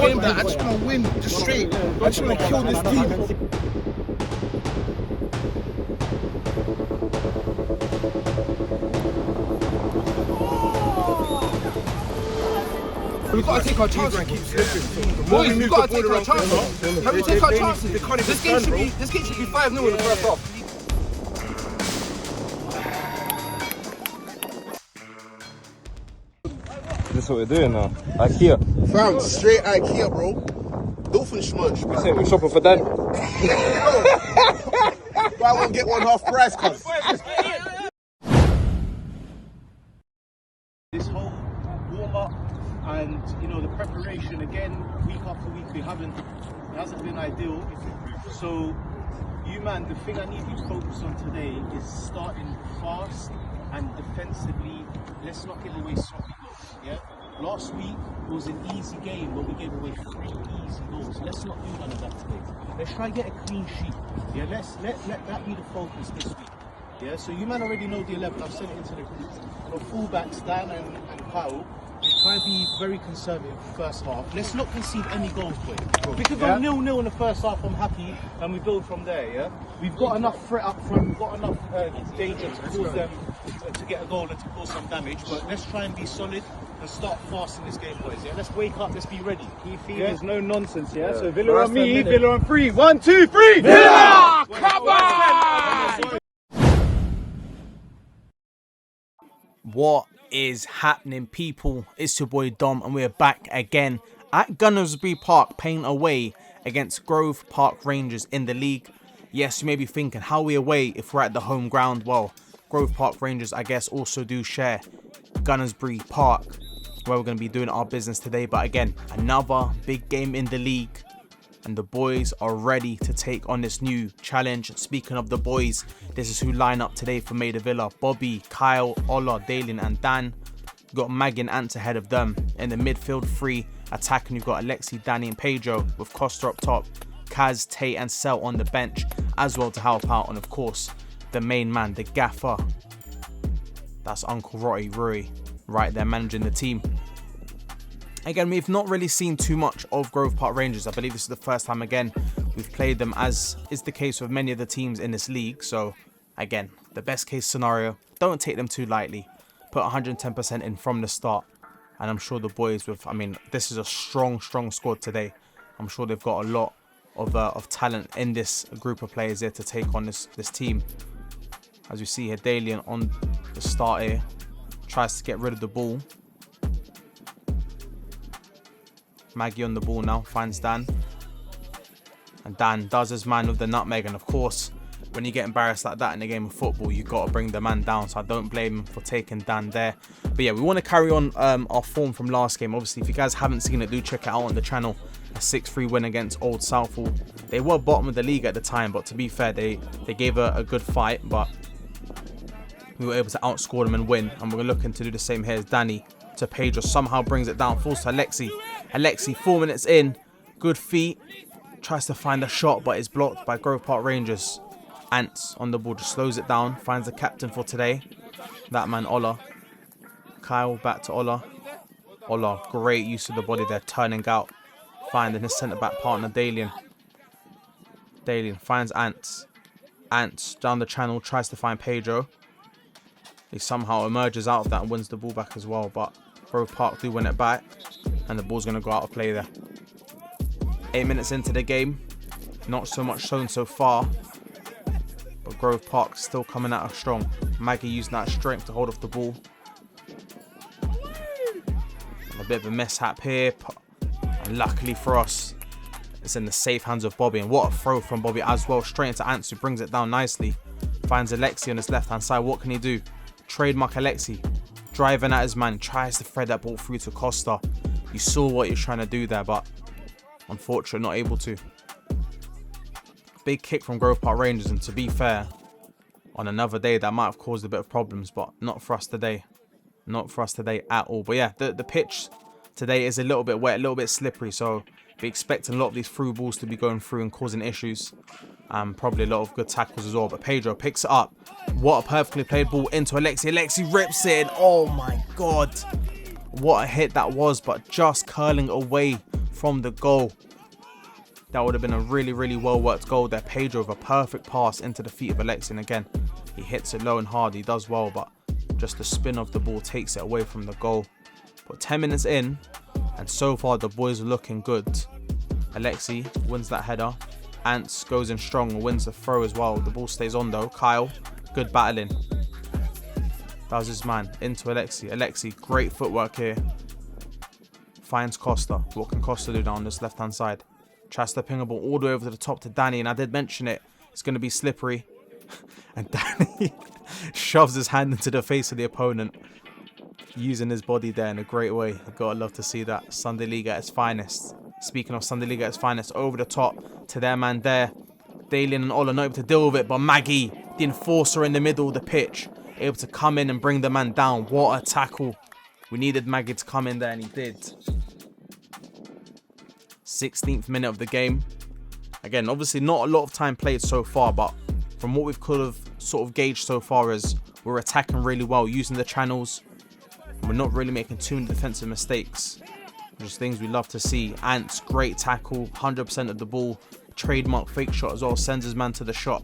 game that I just want to win just straight. I just want to kill this team. We've got to take our chances. Boys, we've got to take our chances. Have we take our chances? This game should be 5-0 in the first half. This is what we're doing now. IKEA. Fam, straight IKEA, bro. Doofenschmunch. You said we're shopping for Dan. Buy one, get one half price, cuz. This whole warm-up and, you know, the preparation, again, week after week, it hasn't been ideal. So, you man, the thing I need you to focus on today is starting fast and defensively. Let's not give away sloppy goals, yeah? Last week was an easy game where we gave away 3 easy goals. Let's not do none of that today. Let's try and get a clean sheet. Yeah, let that be the focus this week. Yeah, so you man already know the 11. I've sent it into the group. For fullbacks, Dan and Kyle, try and be very conservative first half. Let's not concede any goals, boy. We could go 0-0 in the first half, I'm happy, and we build from there, yeah? We've got enough threat up front, we've got enough danger to cause them to get a goal and to cause some damage, but let's try and be solid and start fast in this game, boys, yeah? Let's wake up, let's be ready. Key theme is no nonsense, yeah? So Villa on me, Villa on 3. 1, 2, 3! Villa! Come on! What is happening, people? It's your boy Dom and we're back again at Gunnersbury Park playing away against Grove Park Rangers in the league. Yes, you may be thinking, how are we away if we're at the home ground? Well, Grove Park Rangers, I guess, also do share Gunnersbury Park, where we're going to be doing our business today. But again, another big game in the league, and the boys are ready to take on this new challenge. Speaking of the boys, this is who line up today for Maida Villa. Bobby, Kyle, Ola, Dalian and Dan. We've got Maggie and Ant ahead of them. In the midfield 3, attacking, you've got Alexi, Danny and Pedro, with Costa up top, Kaz, Tate and Cel on the bench as well to help out. And of course, the main man, the gaffer. That's Uncle Rotty Rui right there managing the team. Again, we've not really seen too much of Grove Park Rangers. I believe this is the first time, again, we've played them, as is the case with many of the teams in this league. So, again, the best case scenario, don't take them too lightly. Put 110% in from the start. And I'm sure the boys with, I mean, this is a strong squad today. I'm sure they've got a lot of talent in this group of players here to take on this team. As you see here, Dalian on the start here. Tries to get rid of the ball. Maggie on the ball now, finds Dan. And Dan does his man with the nutmeg. And of course, when you get embarrassed like that in a game of football, you got to bring the man down. So I don't blame him for taking Dan there. But yeah, we want to carry on our form from last game. Obviously, if you guys haven't seen it, do check it out on the channel. A 6-3 win against Old Southall. They were bottom of the league at the time, but to be fair, they gave a good fight. But we were able to outscore them and win. And we're looking to do the same here as Danny to Pedro. Somehow brings it down. Falls to Alexi. Alexi, 4 minutes in. Good feet. Tries to find a shot, but is blocked by Grove Park Rangers. Ants on the ball, just slows it down. Finds the captain for today. That man, Ola. Kyle back to Ola. Ola, great use of the body there, turning out. Finding his centre-back partner, Dalian. Dalian finds Ants. Ants down the channel, tries to find Pedro. He somehow emerges out of that and wins the ball back as well. But Grove Park do win it back. And the ball's going to go out of play there. 8 minutes into the game. Not so much shown so far. But Grove Park still coming at us strong. Maggie using that strength to hold off the ball. And a bit of a mishap here. And luckily for us, it's in the safe hands of Bobby. And what a throw from Bobby as well. Straight into Ants, who brings it down nicely. Finds Alexi on his left-hand side. What can he do? Trademark Alexi. Driving at his man. Tries to thread that ball through to Costa. You saw what he was trying to do there, but unfortunately not able to. Big kick from Grove Park Rangers, and to be fair, on another day that might have caused a bit of problems, but not for us today. Not for us today at all. But yeah, the pitch today is a little bit wet, a little bit slippery, so be expecting a lot of these through balls to be going through and causing issues. Probably a lot of good tackles as well. But Pedro picks it up. What a perfectly played ball into Alexi. Alexi rips it in. Oh my god. What a hit that was, but just curling away from the goal. That would have been a really, really well worked goal there. Pedro with a perfect pass into the feet of Alexi. And again, he hits it low and hard. He does well, but just the spin of the ball takes it away from the goal. But 10 minutes in, and so far the boys are looking good. Alexi wins that header. Ants goes in strong and wins the throw as well. The ball stays on though. Kyle, good battling. That was his man. Into Alexi. Alexi, great footwork here. Finds Costa. What can Costa do now on this left-hand side? Tries to ping a ball all the way over to the top to Danny. And I did mention it. It's going to be slippery. And Danny shoves his hand into the face of the opponent. Using his body there in a great way. You've got to love to see that. Sunday League at its finest. Speaking of Sunday League at its finest, over the top to their man there. Dalian and Ola not able to deal with it. But Maggie, the enforcer in the middle of the pitch, able to come in and bring the man down. What a tackle. We needed Maggie to come in there and he did. 16th minute of the game. Again, obviously not a lot of time played so far, but from what we've could have sort of gauged so far is we're attacking really well, using the channels. We're not really making too many defensive mistakes. Just things we love to see. Ants, great tackle, 100% of the ball. Trademark fake shot as well, sends his man to the shot.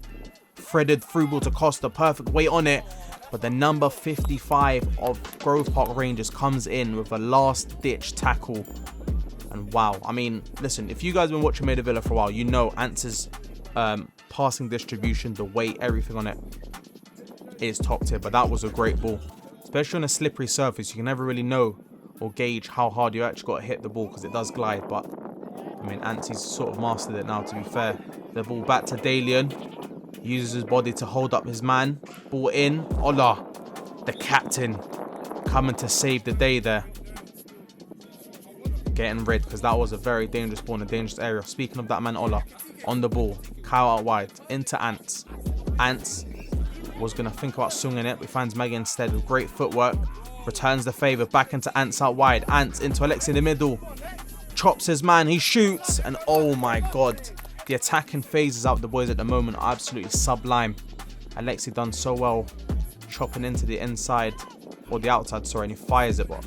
Threaded through ball to Costa, perfect weight on it. But the number 55 of Grove Park Rangers comes in with a last ditch tackle. And wow, I mean, listen, if you guys have been watching Maida Villa for a while, you know Ants' passing distribution, the weight, everything on it is top tier. But that was a great ball. Especially on a slippery surface, you can never really know or gauge how hard you actually got to hit the ball because it does glide. But, I mean, Anti's sort of mastered it now, to be fair. The ball back to Dalian. Uses his body to hold up his man. Ball in. Ola, the captain, coming to save the day there. Getting rid because that was a very dangerous ball in a dangerous area. Speaking of that man, Ola, on the ball. Kyle out wide. Into Ants. Ants was going to think about swinging it. But he finds Maggie instead with great footwork. Returns the favour back into Ants out wide. Ants into Alexi in the middle. Chops his man. He shoots. And oh my god. The attacking phases out of the boys at the moment are absolutely sublime. Alexi done so well. Chopping into the inside. Or the outside, sorry. And he fires it. But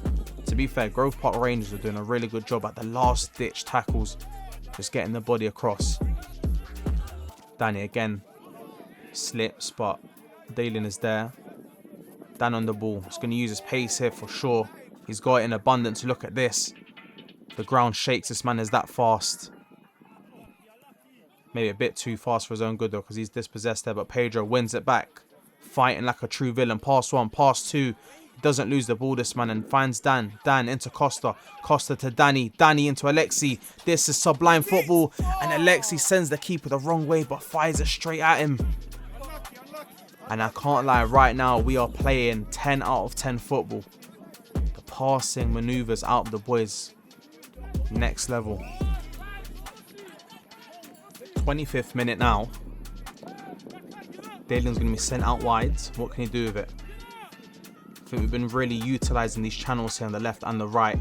to be fair, Grove Park Rangers are doing a really good job at the last ditch tackles. Just getting the body across. Danny again. Slips, but Dalian is there. Dan on the ball. He's going to use his pace here for sure. He's got it in abundance. Look at this. The ground shakes. This man is that fast. Maybe a bit too fast for his own good though, because he's dispossessed there. But Pedro wins it back. Fighting like a true villain. Pass one, pass two. He doesn't lose the ball, this man, and finds Dan. Dan into Costa. Costa to Danny. Danny into Alexi. This is sublime football. And Alexi sends the keeper the wrong way, but fires it straight at him. And I can't lie, right now we are playing 10 out of 10 football. The passing manoeuvres out of the boys. Next level. 25th minute now. Dalian's going to be sent out wide. What can he do with it? I think we've been really utilising these channels here on the left and the right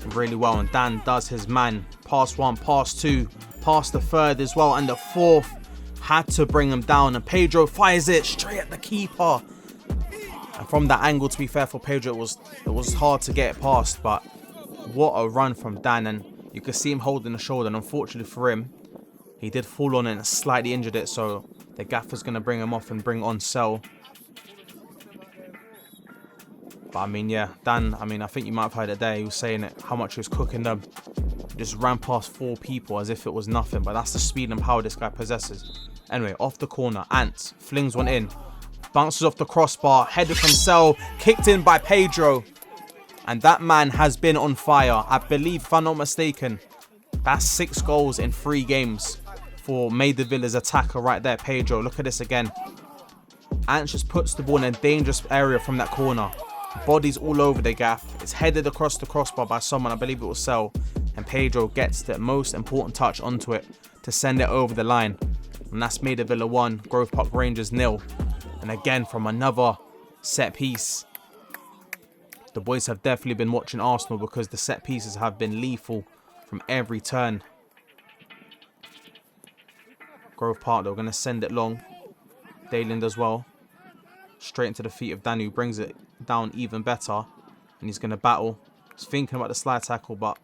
really well. And Dan does his man. Pass one, pass two, pass the third as well. And the fourth. Had to bring him down, and Pedro fires it straight at the keeper. And from that angle, to be fair for Pedro, it was hard to get it past. But what a run from Dan, and you could see him holding the shoulder. And unfortunately for him, he did fall on it and slightly injured it. So the gaffer's going to bring him off and bring on Cell. But I mean, yeah, Dan, I mean, I think you might have heard it there. He was saying it, how much he was cooking them. He just ran past 4 people as if it was nothing. But that's the speed and power this guy possesses. Anyway, off the corner, Ants flings one in. Bounces off the crossbar, headed from Cell, kicked in by Pedro. And that man has been on fire. I believe, if I'm not mistaken, that's 6 goals in 3 games for Maida Villa's attacker right there, Pedro. Look at this again. Ants just puts the ball in a dangerous area from that corner. Bodies all over the gaff. It's headed across the crossbar by someone, I believe it was Cell. And Pedro gets the most important touch onto it to send it over the line. And that's Maida Villa 1, Grove Park Rangers 0. And again, from another set piece. The boys have definitely been watching Arsenal because the set pieces have been lethal from every turn. Grove Park, they're going to send it long. Dalian does well. Straight into the feet of Danny, who brings it down even better. And he's going to battle. He's thinking about the slide tackle, but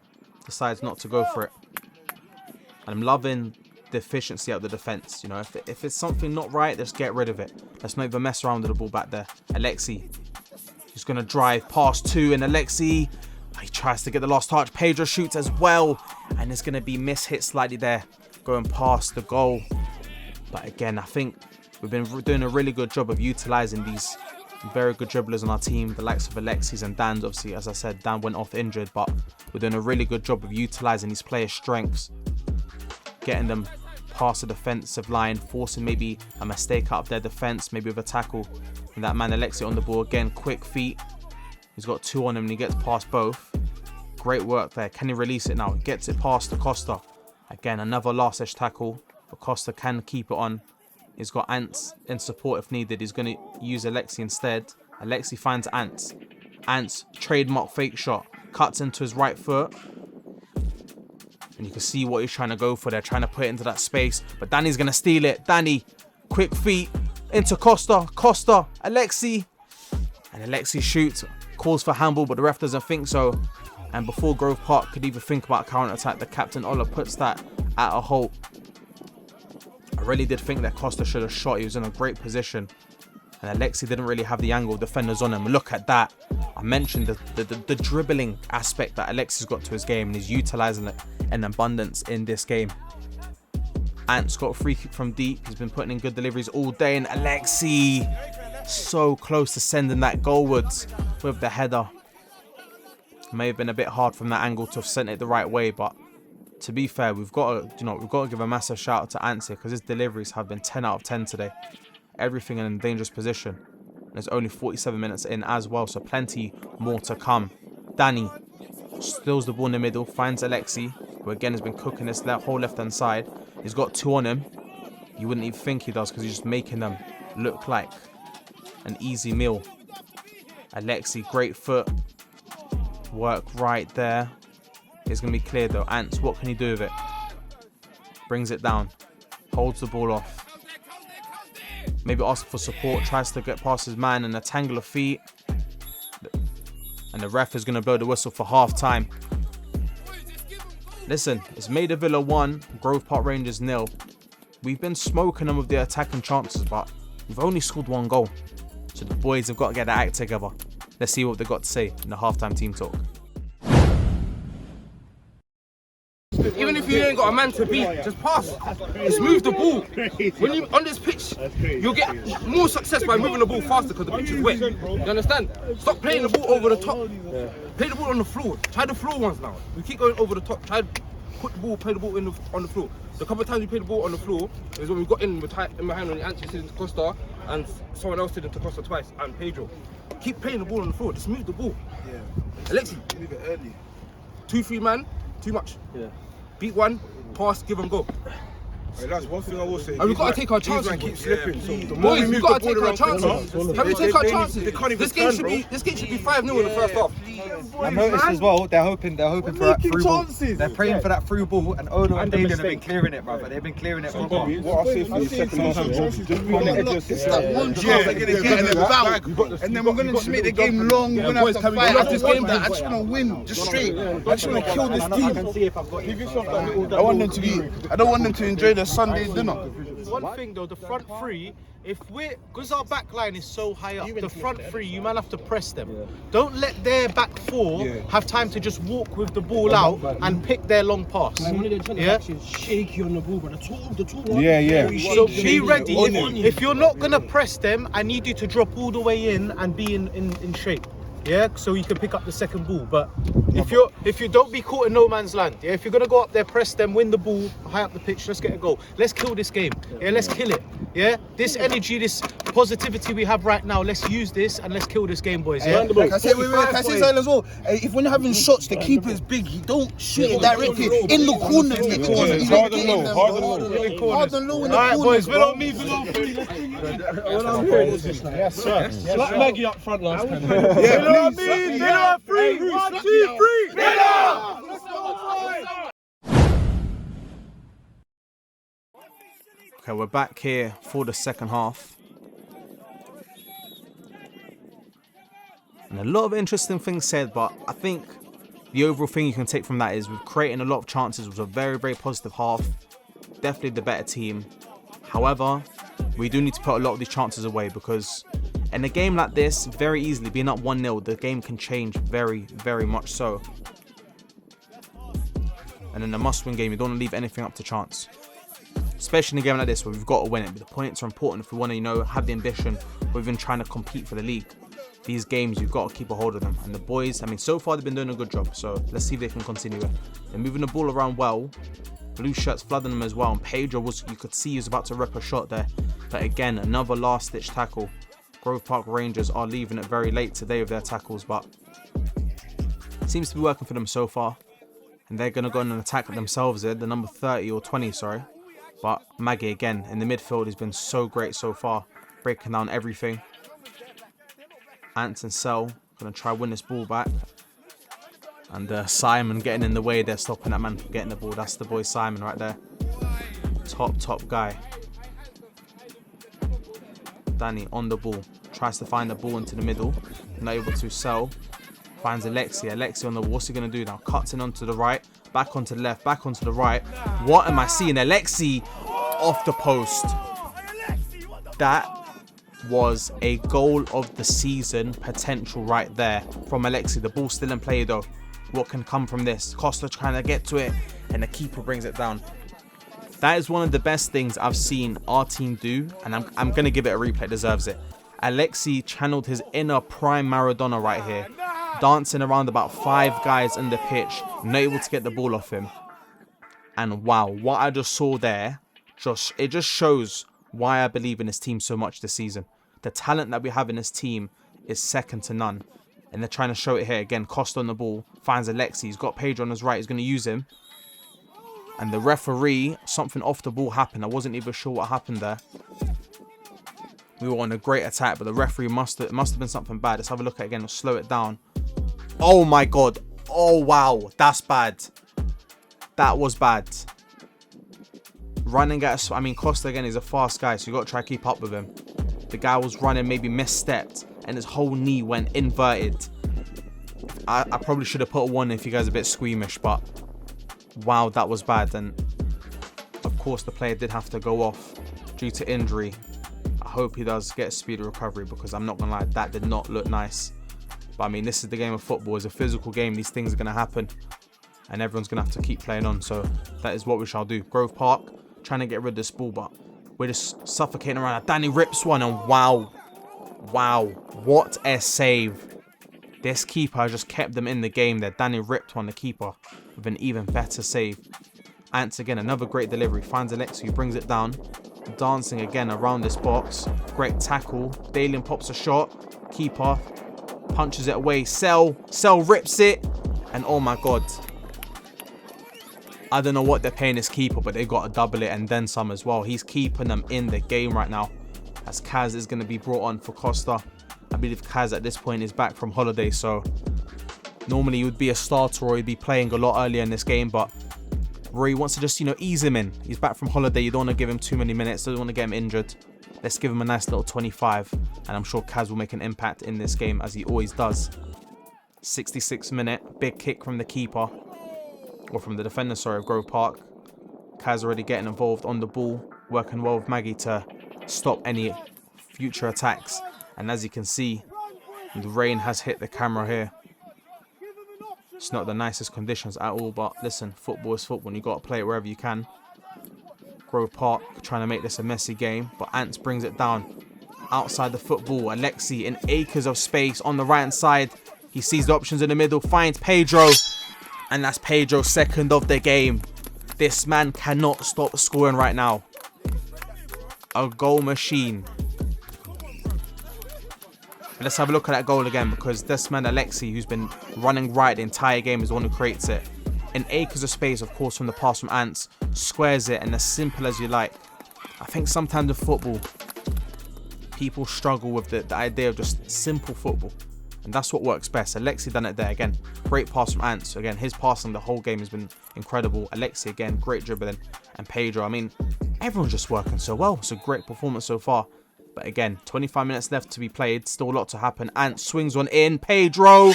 decides not to go for it. And I'm loving the efficiency of the defense. You know, if it's something not right, let's get rid of it. Let's not even mess around with the ball back there. Alexi, he's going to drive past 2, and Alexi, he tries to get the last touch. Pedro shoots as well, and it's going to be mishit slightly there, going past the goal. But again, I think we've been doing a really good job of utilising these very good dribblers on our team, the likes of Alexis and Dan's. Obviously, as I said, Dan went off injured, but we're doing a really good job of utilising these players' strengths, getting them past the defensive line, forcing maybe a mistake out of their defence, maybe with a tackle. And that man Alexi on the ball again, quick feet. He's got 2 on him and he gets past both. Great work there. Can he release it now? He gets it past Acosta. Again, another last-edge tackle. Acosta can keep it on. He's got Ants in support if needed. He's going to use Alexi instead. Alexi finds Ants. Ants, trademark fake shot. Cuts into his right foot. And you can see what he's trying to go for there. Trying to put it into that space. But Danny's going to steal it. Danny, quick feet. Into Costa. Costa, Alexi. And Alexi shoots. Calls for handball, but the ref doesn't think so. And before Grove Park could even think about a counter-attack, the captain Ola puts that at a halt. I really did think that Costa should have shot. He was in a great position. And Alexi didn't really have the angle. Defenders on him. Look at that. I mentioned the dribbling aspect that Alexi's got to his game, and he's utilising it in abundance in this game. Ant's got a free kick from deep. He's been putting in good deliveries all day. And Alexi, so close to sending that goalwards with the header. May have been a bit hard from that angle to have sent it the right way, but to be fair, we've got to give a massive shout out to Ants here, because his deliveries have been 10 out of 10 today. Everything in a dangerous position. And it's only 47 minutes in as well, so plenty more to come. Danny steals the ball in the middle, finds Alexi, who again has been cooking this whole left-hand side. He's got 2 on him. You wouldn't even think he does, because he's just making them look like an easy meal. Alexi, great foot. Work right there. It's going to be clear though. Ants, what can he do with it? Brings it down. Holds the ball off. Maybe asks for support. Tries to get past his man in a tangle of feet. And the ref is going to blow the whistle for half time. Listen, it's Maida Villa 1, Grove Park Rangers 0. We've been smoking them with the attacking chances, but we've only scored 1 goal. So the boys have got to get their act together. Let's see what they've got to say in the halftime team talk. Even if you ain't got a man to beat, just pass. Just move the ball. When you on this pitch, you'll get more success by moving the ball faster because the pitch is wet. You understand? Stop playing the ball over the top. Play the ball on the floor. Try the floor ones now. We keep going over the top. Try to put the ball, play the ball on the floor. The couple of times we played the ball on the floor is when we got in behind on the Anthony to Costa, and someone else did it to Costa twice, and Pedro. Keep playing the ball on the floor. Just move the ball. Yeah. Alexi, move it early. 2-3 man, too much. Yeah. Beat one, pass, give and go. Hey, that's one thing I will say. And we've got to take our chances. Keep slipping. So boys, we've got to take our chances. Can we take our chances? This game should be 5-0 in the first half. I noticed as well, they're hoping for that through ball. They're praying for that through ball, and Ono and Daniel have been clearing it, brother. They've been clearing it proper. What I say for you, second half, it's that one chance they're going to get in the bag, and then we're going to just make the game long. We're going to have to fight. I just want that. I just want to win, just straight. I just want to kill this team. I want them to be. I don't want them to enjoy their Sunday dinner. One thing though, the front three, because our back line is so high up, the front three, you might have to press them. Don't let their back four have time to just walk with the ball out and pick their long pass. Yeah? Shaky on the ball, but the two So be ready. If you're not going to press them, I need you to drop all the way in and be in shape. Yeah, so you can pick up the second ball. But if you don't be caught in no man's land, yeah, if you're gonna go up there, press them, win the ball, high up the pitch, let's get a goal. Let's kill this game. Yeah, let's kill it. Yeah, this energy, this positivity we have right now, let's use this and let's kill this game, boys. Yeah. Can I say something as well? If when you're having shots, the keeper's big. You don't shoot it directly in the corner. Hard and low. Hard and low in the corner. All right, boys, below me, below me. Yes, sir. Like Maggie up front last time. Below me, below 3, 1, 2, 3. Below! Okay, we're back here for the second half. And a lot of interesting things said, but I think the overall thing you can take from that is we're creating a lot of chances. It was a very, very positive half. Definitely the better team. However, we do need to put a lot of these chances away because in a game like this, very easily, being up 1-0, the game can change very, very much so. And in a must-win game, you don't want to leave anything up to chance. Especially in a game like this where we've got to win it. But the points are important if we want to, you know, have the ambition or even trying to compete for the league. These games, you've got to keep a hold of them. And the boys, I mean, so far they've been doing a good job. So let's see if they can continue it. They're moving the ball around well. Blue shirts flooding them as well. And Pedro was, you could see he was about to rip a shot there. But again, another last-ditch tackle. Grove Park Rangers are leaving it very late today with their tackles, but it seems to be working for them so far. And they're going to go on and attack themselves here, the number 30 or 20, sorry. But Maggie, again, in the midfield, has been so great so far, breaking down everything. Ants and Cell going to try win this ball back. And Simon getting in the way there, stopping that man from getting the ball. That's the boy Simon right there. Top guy. Danny on the ball. Tries to find the ball into the middle. Not able to. Cell. Finds Alexi. Alexi on the wall. What's he going to do now? Cuts in onto the right. Back onto the left. Back onto the right. What am I seeing? Alexi off the post. That was a goal of the season potential right there from Alexi. The ball still in play though. What can come from this? Costa trying to get to it. And the keeper brings it down. That is one of the best things I've seen our team do. And I'm going to give it a replay. It deserves it. Alexi channeled his inner prime Maradona right here. Dancing around about 5 guys in the pitch. Not able to get the ball off him. And wow, what I just saw there. It just shows why I believe in this team so much this season. The talent that we have in this team is second to none. And they're trying to show it here. Again, Costa on the ball. Finds Alexi. He's got Pedro on his right. He's going to use him. And the referee, something off the ball happened. I wasn't even sure what happened there. We were on a great attack, but the referee must have been something bad. Let's have a look at it again. Let's slow it down. Oh my God. Oh wow. That's bad. That was bad. Running at, I mean, Costa again is a fast guy, so you got to try to keep up with him. The guy was running, maybe misstepped, and his whole knee went inverted. I probably should have put a 1 if you guys are a bit squeamish, but wow, that was bad. And of course, the player did have to go off due to injury. I hope he does get a speedy recovery because I'm not going to lie, that did not look nice. But I mean, this is the game of football. It's a physical game. These things are going to happen. And everyone's going to have to keep playing on. So that is what we shall do. Grove Park, trying to get rid of this ball, but we're just suffocating around. Danny rips one and wow. Wow. What a save. This keeper just kept them in the game there. Danny ripped one, the keeper, with an even better save. Ants again, another great delivery. Finds Alexi, who brings it down. Dancing again around this box. Great tackle. Dalian pops a shot. Keeper punches it away. Cell rips it. And oh my God. I don't know what they're paying this keeper, but they've got to double it and then some as well. He's keeping them in the game right now. As Kaz is going to be brought on for Costa. I believe Kaz at this point is back from holiday, so normally he would be a starter or he'd be playing a lot earlier in this game, but Rory wants to just, you know, ease him in. He's back from holiday. You don't want to give him too many minutes. Doesn't want to get him injured. Let's give him a nice little 25, and I'm sure Kaz will make an impact in this game as he always does. 66th minute, big kick from the keeper, or from the defender, sorry, of Grove Park. Kaz already getting involved on the ball, working well with Maggie to stop any future attacks. And as you can see, the rain has hit the camera here. It's not the nicest conditions at all, but listen, football is football and you got to play it wherever you can. Grove Park trying to make this a messy game, but Ants brings it down. Outside the football, Alexi in acres of space on the right hand side. He sees the options in the middle, finds Pedro, and that's Pedro's second of the game. This man cannot stop scoring right now. A goal machine. Let's have a look at that goal again, because this man Alexi, who's been running right the entire game, is the one who creates it. In acres of space, of course, from the pass from Ants, squares it, and as simple as you like. I think sometimes in football, people struggle with the idea of just simple football. And that's what works best. Alexi done it there again. Great pass from Ants. Again, his passing the whole game has been incredible. Alexi again, great dribbling. And Pedro, I mean, everyone's just working so well. It's a great performance so far. But again, 25 minutes left to be played. Still a lot to happen. Ant swings one in. Pedro.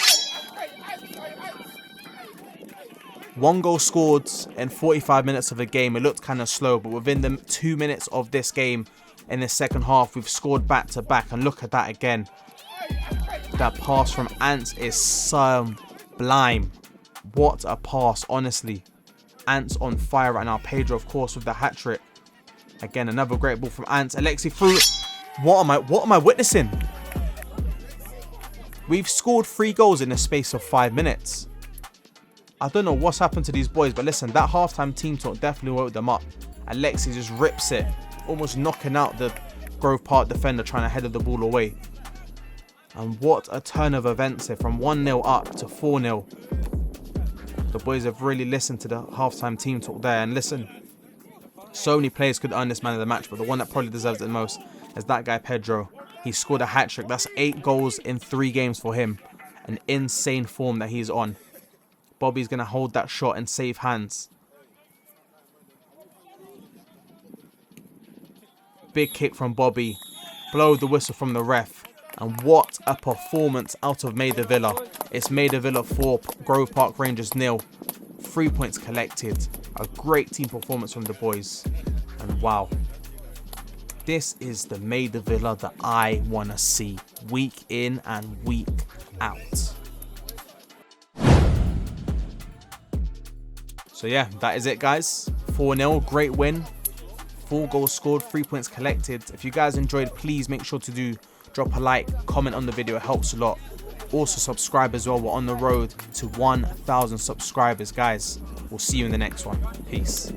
1 goal scored in 45 minutes of the game. It looked kind of slow, but within the 2 minutes of this game, in the second half, we've scored back to back. And look at that again. That pass from Ants is sublime. What a pass, honestly. Ants on fire right now. Pedro, of course, with the hat-trick. Again, another great ball from Ants. Alexi through. What am I witnessing? We've scored 3 goals in the space of 5 minutes. I don't know what's happened to these boys, but listen, that halftime team talk definitely woke them up. Alexi just rips it, almost knocking out the Grove Park defender trying to header the ball away. And what a turn of events here, from 1-0 up to 4-0. The boys have really listened to the halftime team talk there. And listen, so many players could earn this man of the match, but the one that probably deserves it the most is that guy Pedro. He scored a hat-trick. That's 8 goals in 3 games for him. An insane form that he's on. Bobby's going to hold that shot and save hands. Big kick from Bobby. Blow the whistle from the ref. And what a performance out of Maida Villa. It's Maida Villa 4, Grove Park Rangers 0. 3 points collected. A great team performance from the boys. And wow. This is the Maida Villa that I want to see week in and week out. So yeah, that is it, guys. 4-0, great win. 4 goals scored, 3 points collected. If you guys enjoyed, please make sure to drop a like, comment on the video. It helps a lot. Also subscribe as well. We're on the road to 1,000 subscribers, guys. We'll see you in the next one. Peace.